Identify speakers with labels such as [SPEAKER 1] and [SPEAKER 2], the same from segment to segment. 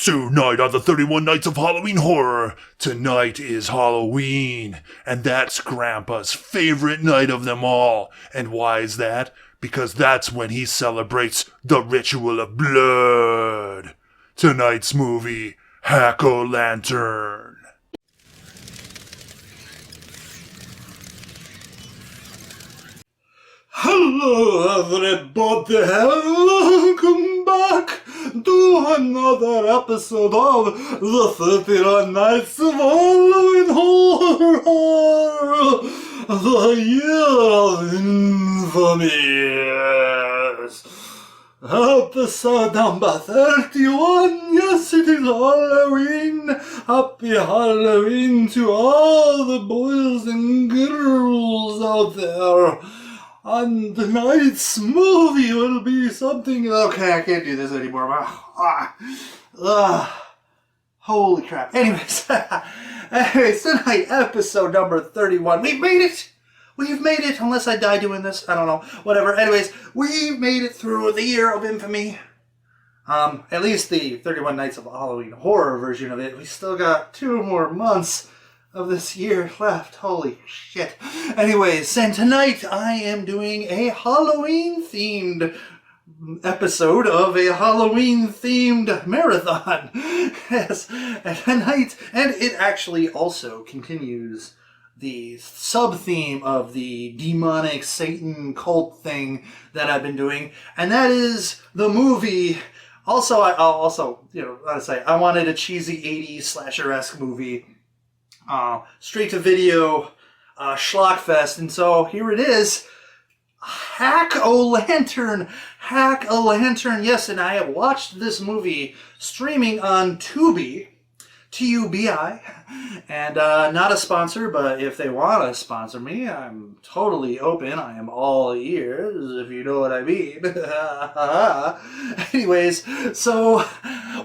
[SPEAKER 1] Tonight on the 31 Nights of Halloween Horror, tonight is Halloween, and that's Grandpa's favorite night of them all. And why is that? Because that's when he celebrates the ritual of blood. Tonight's movie, Hack-O-Lantern.
[SPEAKER 2] Hello everybody, welcome back to another episode of the 31 Nights of Halloween Horror, the Year of Infamy. Episode number 31, yes it is Halloween. Happy Halloween to all the boys and girls out there. And tonight's movie will be something... Okay, I can't do this anymore. Holy crap. Anyways, tonight, episode number 31. We've made it! We've made it, unless I die doing this. I don't know. Whatever. Anyways, we've made it through the Year of Infamy. At least the 31 Nights of Halloween Horror version of it. We still got 2 more months of this year left. Holy shit. Anyways, and tonight I am doing a Halloween-themed episode of a Halloween-themed marathon. Yes, and tonight, and it actually also continues the sub-theme of the demonic Satan cult thing that I've been doing, and that is the movie. Also, I wanted a cheesy 80s slasher-esque movie. Straight to video, Schlockfest, and so here it is, Hack-O-Lantern, yes, and I have watched this movie streaming on Tubi, T-U-B-I, and not a sponsor, but if they want to sponsor me, I'm totally open. I am all ears, if you know what I mean. Anyways, so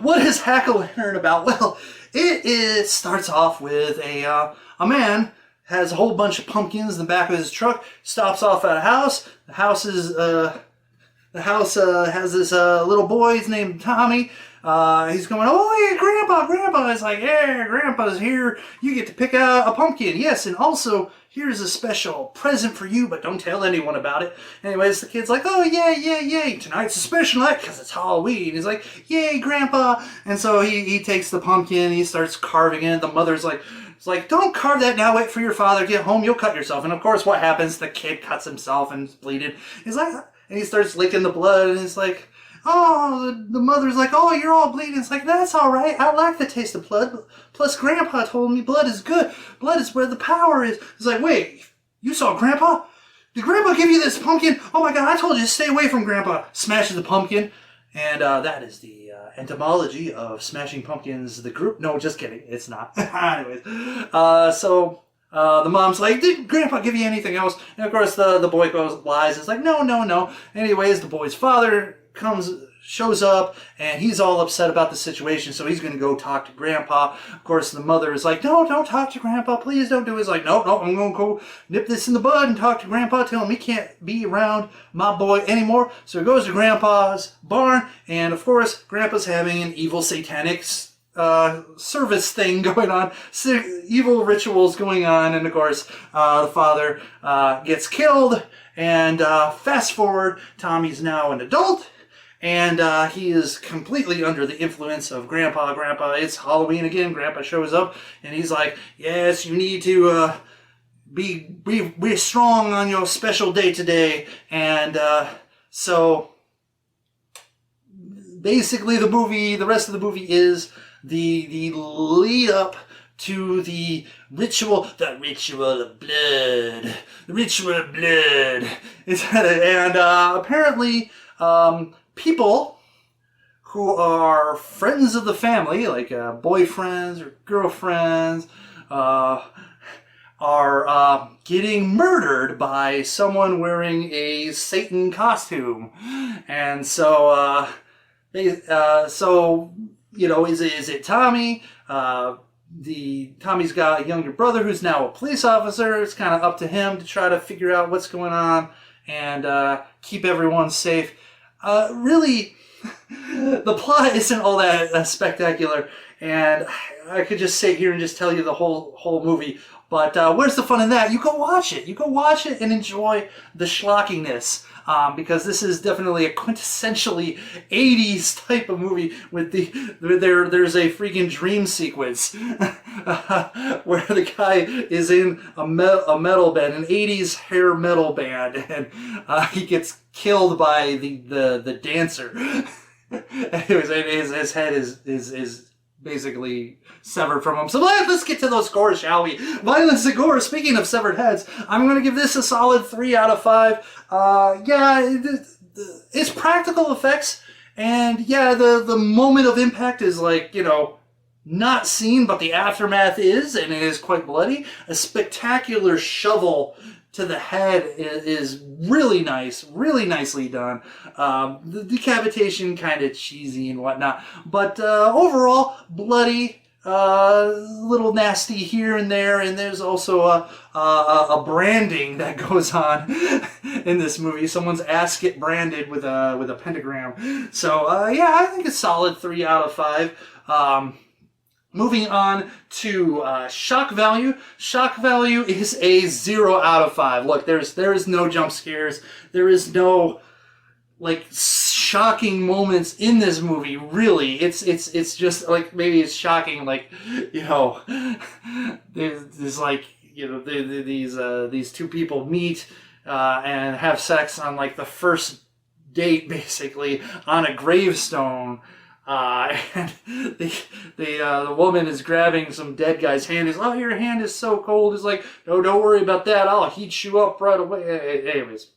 [SPEAKER 2] what is Hack-O-Lantern about? Well, it starts off with a man has a whole bunch of pumpkins in the back of his truck, stops off at a house. The house has this little boy. He's named Tommy. He's going, oh, yeah, Grandpa. It's like, yeah, Grandpa's here. You get to pick out a pumpkin. Yes, and also, here's a special present for you, but don't tell anyone about it. Anyways, the kid's like, oh, yay. Tonight's a special night because it's Halloween. He's like, yay, Grandpa. And so he takes the pumpkin, he starts carving it. The mother's like, it's like, don't carve that now. Wait for your father. Get home. You'll cut yourself. And of course, what happens? The kid cuts himself and is bleeding. He's like, and he starts licking the blood, and it's like, oh, the mother's like, oh, you're all bleeding. It's like, that's all right. I like the taste of blood. Plus, Grandpa told me blood is good. Blood is where the power is. It's like, wait, you saw Grandpa? Did Grandpa give you this pumpkin? Oh my God, I told you to stay away from Grandpa. Smashes the pumpkin. And that is the entomology of Smashing Pumpkins, the group. No, just kidding. It's not. Anyways, the mom's like, did Grandpa give you anything else? And of course, the boy lies. It's like, no. Anyways, the boy's father shows up, and he's all upset about the situation, so he's going to go talk to Grandpa. Of course, the mother is like, no, don't talk to Grandpa, please don't do it. He's like, no, I'm going to go nip this in the bud and talk to Grandpa, tell him he can't be around my boy anymore. So he goes to Grandpa's barn, and of course, Grandpa's having an evil satanic service thing going on, evil rituals going on, and of course, the father gets killed, and fast forward, Tommy's now an adult, and he is completely under the influence of Grandpa. It's Halloween again. Grandpa shows up, and he's like, yes, you need to be strong on your special day today. And so basically the rest of the movie is the lead up to the ritual of blood. And apparently, people who are friends of the family, like boyfriends or girlfriends, are getting murdered by someone wearing a Satan costume. And so, is it Tommy? Tommy's got a younger brother who's now a police officer. It's kind of up to him to try to figure out what's going on and keep everyone safe. really, the plot isn't all that spectacular, and I could just sit here and just tell you the whole movie. But where's the fun in that? You go watch it. You go watch it and enjoy the schlockiness. Because this is definitely a quintessentially 80s type of movie with there's a freaking dream sequence where the guy is in a metal band, an 80s hair metal band, and he gets killed by the dancer. Anyways, his head is basically severed from him. So let's get to those scores, shall we? Violence and gore. Speaking of severed heads, I'm going to give this a solid 3 out of 5. It's practical effects, and yeah, the moment of impact is like, not seen, but the aftermath is, and it is quite bloody. A spectacular shovel to the head is really nice, really nicely done. The decapitation kind of cheesy and whatnot, but overall bloody, little nasty here and there, and there's also a branding that goes on in this movie. Someone's ass get branded with a pentagram. So yeah, I think a solid 3 out of 5. Moving on to shock value. Shock value is a 0 out of 5. Look, there is no jump scares. There is no like shocking moments in this movie. Really, it's just like, maybe it's shocking. Like, there's like, these two people meet and have sex on like the first date, basically on a gravestone. And the woman is grabbing some dead guy's hand. He's, oh, your hand is so cold. He's like, no, don't worry about that. I'll heat you up right away. Anyways.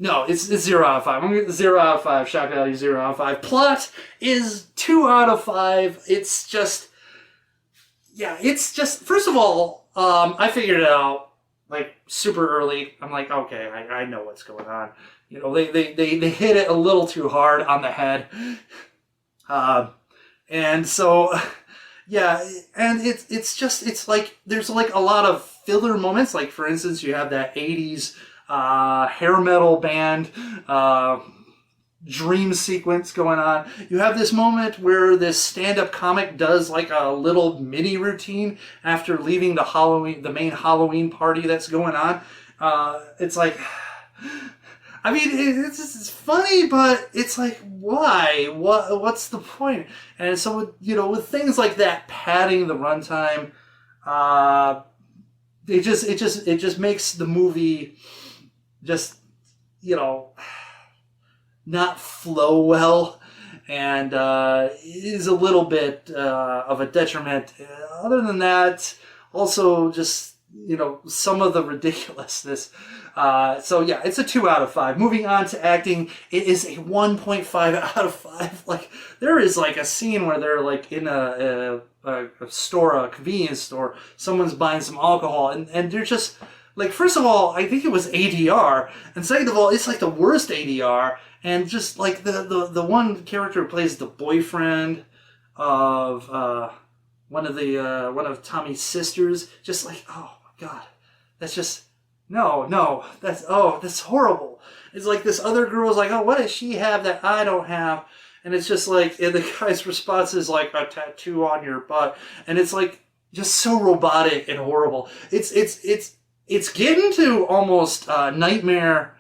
[SPEAKER 2] No, it's 0 out of 5. I'm going to get 0 out of 5. Shock value 0 out of 5. Plot is 2 out of 5. It's just, first of all, I figured it out like super early. I'm like, okay, I know what's going on. They hit it a little too hard on the head. And so, yeah, and it's like, there's like a lot of filler moments. Like, for instance, you have that 80s hair metal band dream sequence going on. You have this moment where this stand-up comic does like a little mini routine after leaving the main Halloween party that's going on. It's like, I mean, it's funny, but it's like, why? What's the point? And so, with things like that, padding the runtime, it just makes the movie just, not flow well, and is a little bit of a detriment. Other than that, also just, some of the ridiculousness. So yeah, it's a 2 out of 5. Moving on to acting, it is a 1.5 out of 5. Like, there is like a scene where they're like in a store, a convenience store, someone's buying some alcohol, and they're just like, first of all, I think it was ADR, and second of all, it's like the worst ADR, and just like the one character who plays the boyfriend of one of Tommy's sisters, just like, oh my god, that's just, no, that's horrible. It's like this other girl's like, oh, what does she have that I don't have? And it's just like, and the guy's response is like, a tattoo on your butt, and it's like just so robotic and horrible. It's getting to almost Nightmare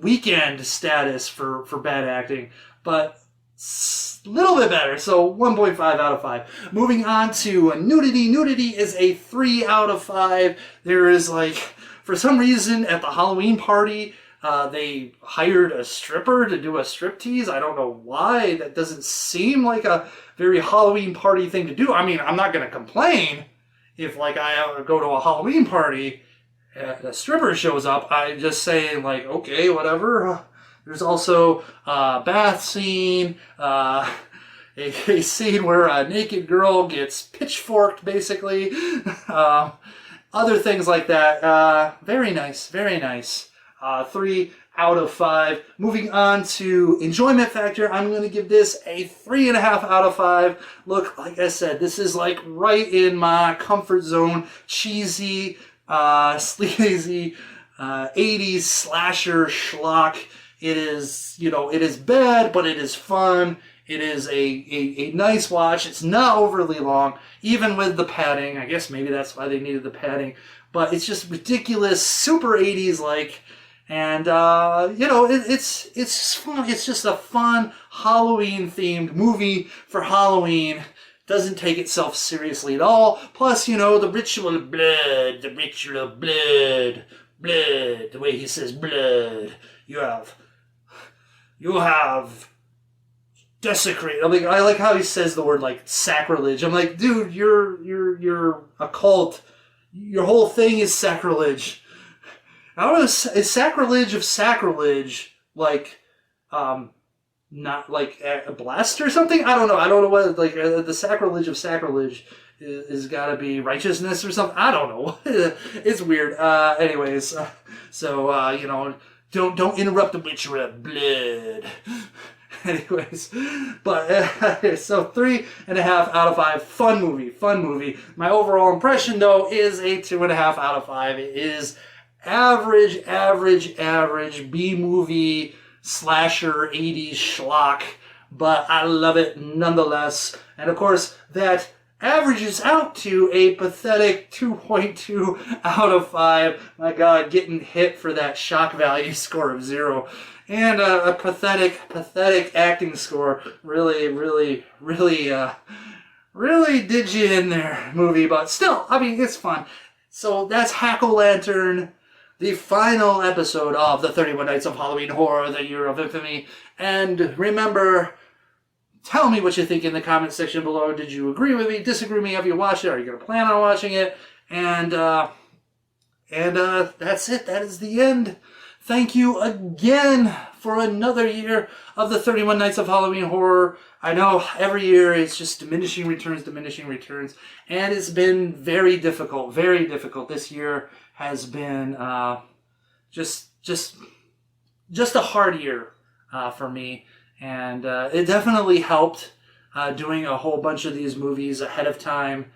[SPEAKER 2] Weekend status for bad acting, but a little bit better. So 1.5 out of 5. Moving on to Nudity. Nudity is a 3 out of 5. There is like, for some reason at the Halloween party, they hired a stripper to do a striptease. I don't know why. That doesn't seem like a very Halloween party thing to do. I mean, I'm not going to complain if like I go to a Halloween party and a stripper shows up. I'm just saying like, okay, whatever. There's also a bath scene, a scene where a naked girl gets pitchforked, basically. Other things like that. Very nice, very nice. 3 out of 5. Moving on to enjoyment factor, I'm going to give this a 3.5 out of 5. Look, like I said, this is like right in my comfort zone. Cheesy, sleazy, 80s slasher schlock. It is, it is bad, but it is fun. It is a nice watch. It's not overly long, even with the padding. I guess maybe that's why they needed the padding. But it's just ridiculous, super 80s like. And, it's just fun. It's just a fun Halloween-themed movie for Halloween. Doesn't take itself seriously at all. Plus, the ritual of blood, blood, the way he says blood. You have desecrate. I like how he says the word like sacrilege. I'm like, dude, you're a cult. Your whole thing is sacrilege. I don't know. Is sacrilege of sacrilege like, not like a blessed or something? I don't know. I don't know what like the sacrilege of sacrilege is got to be righteousness or something. I don't know. It's weird. Anyways, don't interrupt the ritual of blood. Anyways, but so 3.5 out of 5. Fun movie. My overall impression though is a 2.5 out of 5. It is average B movie slasher 80s schlock, but I love it nonetheless. And of course that averages out to a pathetic 2.2 out of 5. My God, getting hit for that shock value score of 0. And a pathetic acting score. Really did you in there, movie. But still, I mean, it's fun. So that's Hack-O-Lantern, the final episode of the 31 Nights of Halloween Horror, the Year of Infamy. And remember, tell me what you think in the comment section below. Did you agree with me, disagree with me? Have you watched it? Are you going to plan on watching it? And that's it. That is the end. Thank you again for another year of the 31 Nights of Halloween Horror. I know every year it's just diminishing returns. And it's been very difficult. This year has been just a hard year for me. And it definitely helped doing a whole bunch of these movies ahead of time.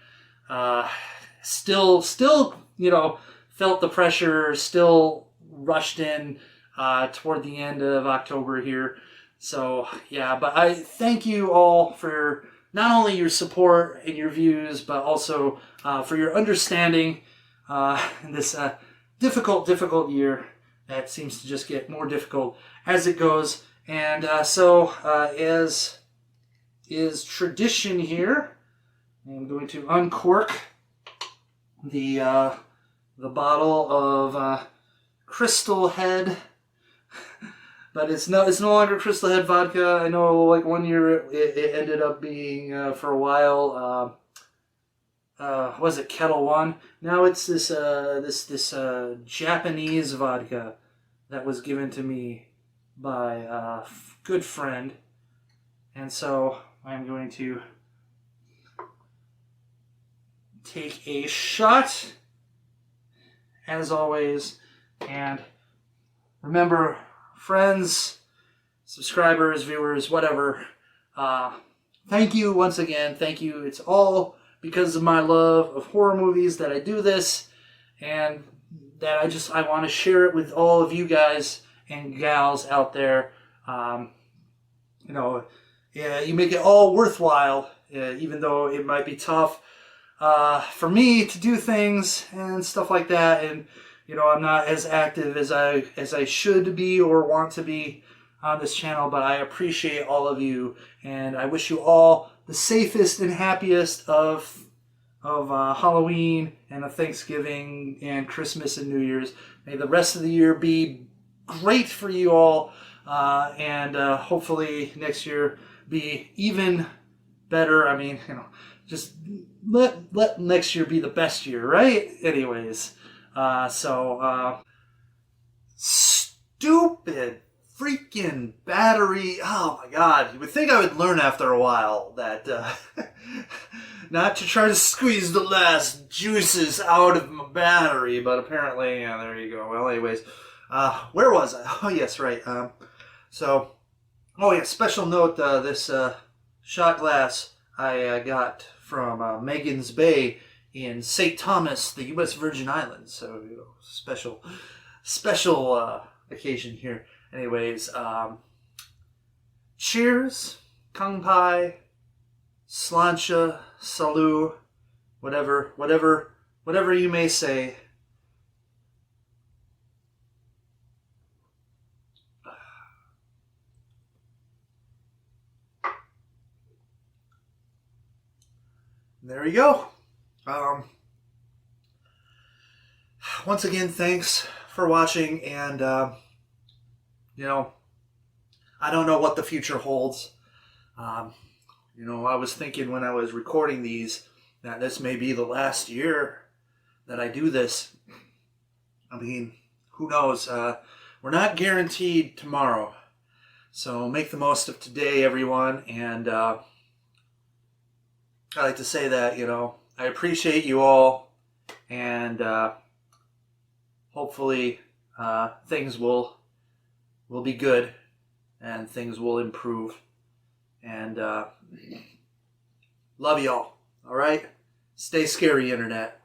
[SPEAKER 2] Still, felt the pressure, still rushed in toward the end of October here. So, yeah, but I thank you all for not only your support and your views, but also for your understanding in this difficult year that seems to just get more difficult as it goes. And as is tradition here, I'm going to uncork the bottle of Crystal Head, but it's no longer Crystal Head vodka. I know, like 1 year it ended up being for a while. Was it Kettle One? Now it's this Japanese vodka that was given to me by a good friend, and so I'm going to take a shot as always. And remember, friends, subscribers, viewers, whatever, thank you once again. Thank you. It's all because of my love of horror movies that I do this, and that I want to share it with all of you guys and gals out there. You make it all worthwhile, even though it might be tough for me to do things and stuff like that. And I'm not as active as I should be or want to be on this channel, but I appreciate all of you, and I wish you all the safest and happiest of Halloween and of Thanksgiving and Christmas and New Year's. May the rest of the year be great for you all, and hopefully next year be even better. I mean, just let next year be the best year, right? Anyways. Stupid freaking battery. Oh my God. You would think I would learn after a while that, not to try to squeeze the last juices out of my battery, but apparently, yeah, there you go. Well, anyways, where was I? Oh, yes, right. Special note, this, shot glass I got from, Megan's Bay in St. Thomas, the U.S. Virgin Islands. So, special occasion here. Anyways, cheers, kung pai, slancha, salut, whatever you may say. There you go. Once again, thanks for watching, and you know, I don't know what the future holds. You know, I was thinking when I was recording these that this may be the last year that I do this. I mean, who knows? We're not guaranteed tomorrow, so make the most of today, everyone. And I like to say that, you know, I appreciate you all, and hopefully things will be good and things will improve. And love y'all. All right? Stay scary, Internet.